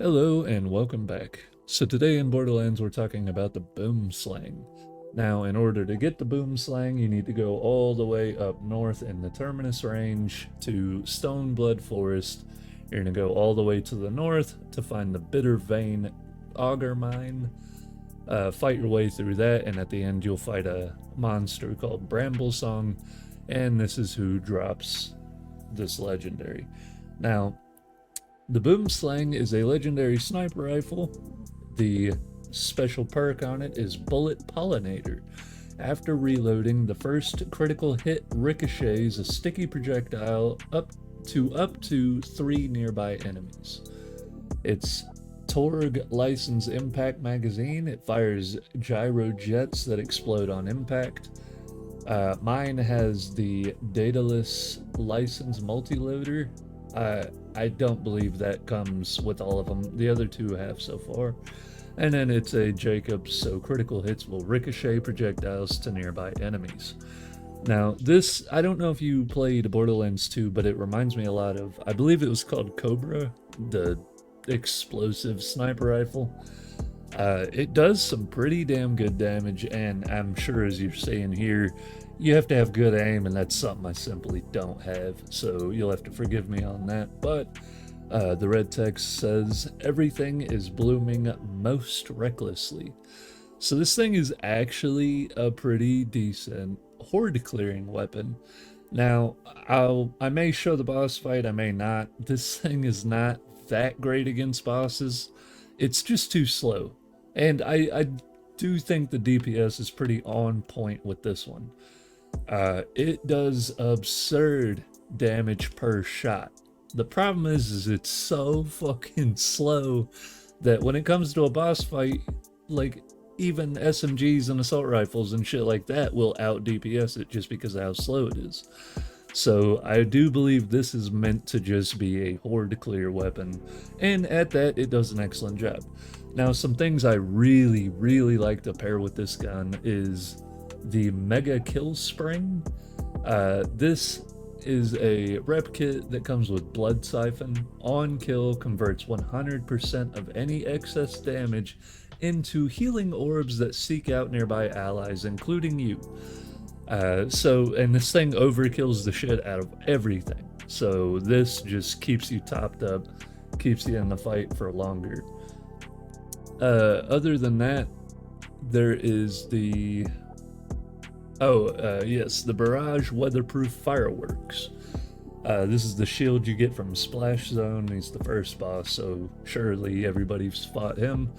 Hello and welcome back. So today in Borderlands we're talking about the BoomSlang. Now in order to get the BoomSlang you need to go all the way up north in the Terminus range to Stoneblood Forest. You're going to go all the way to the north to find the Bitter Vein Auger Mine. Fight your way through that, and at the end you'll fight a monster called Bramblesong, and this is who drops this legendary. Now the BoomSlang is a legendary sniper rifle. The special perk on it is Bullet Pollinator. After reloading, the first critical hit ricochets a sticky projectile up to 3 nearby enemies. It's Torg license impact magazine. It fires gyro jets that explode on impact. Mine has the dataless license multiloader. I don't believe that comes with all of them. The other two have so far. And then it's a Jacobs, so critical hits will ricochet projectiles to nearby enemies. Now, this, I don't know if you played Borderlands 2, but it reminds me a lot of, I believe it was called Cobra, the explosive sniper rifle. It does some pretty damn good damage, and I'm sure as you're saying here, you have to have good aim, and that's something I simply don't have, so you'll have to forgive me on that. But the red text says, everything is blooming most recklessly. So this thing is actually a pretty decent horde clearing weapon. Now, I may show the boss fight, I may not. This thing is not that great against bosses. It's just too slow. And I do think the DPS is pretty on point with this one. It does absurd damage per shot. The problem is it's so fucking slow that when it comes to a boss fight, like even SMGs and assault rifles and shit like that will out DPS it just because of how slow it is. So I do believe this is meant to just be a horde clear weapon, and at that it does an excellent job. Now, some things I really like to pair with this gun is the Mega Kill Spring. This is a rep kit that comes with Blood Siphon. On kill converts 100% of any excess damage into healing orbs that seek out nearby allies, including you. And this thing overkills the shit out of everything. So this just keeps you topped up, keeps you in the fight for longer. Other than that, there is the the Barrage Weatherproof Fireworks. This is the shield you get from Splash Zone. He's the first boss, so surely everybody's fought him.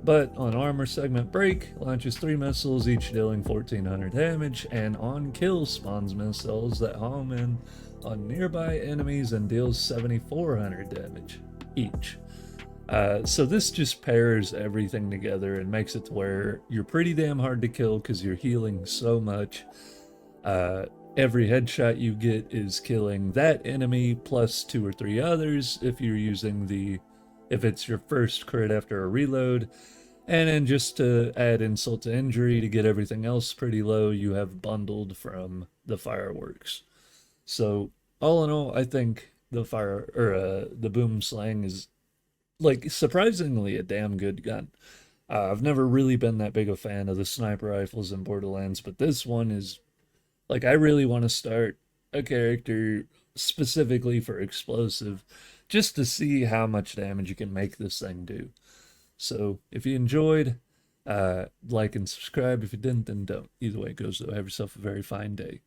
But on armor segment break, launches 3 missiles, each dealing 1400 damage, and on kill spawns missiles that home in on nearby enemies and deals 7400 damage each. So this just pairs everything together and makes it to where you're pretty damn hard to kill because you're healing so much. Every headshot you get is killing that enemy plus 2 or 3 others if you're using if it's your first crit after a reload. And then just to add insult to injury, to get everything else pretty low, you have bundled from the fireworks. So all in all, I think the BoomSlang is like surprisingly a damn good gun. I've never really been that big a fan of the sniper rifles in Borderlands, but this one is like, I really want to start a character specifically for explosive just to see how much damage you can make this thing do. So if you enjoyed, like and subscribe. If you didn't, then don't. Either way it goes though. Have yourself a very fine day.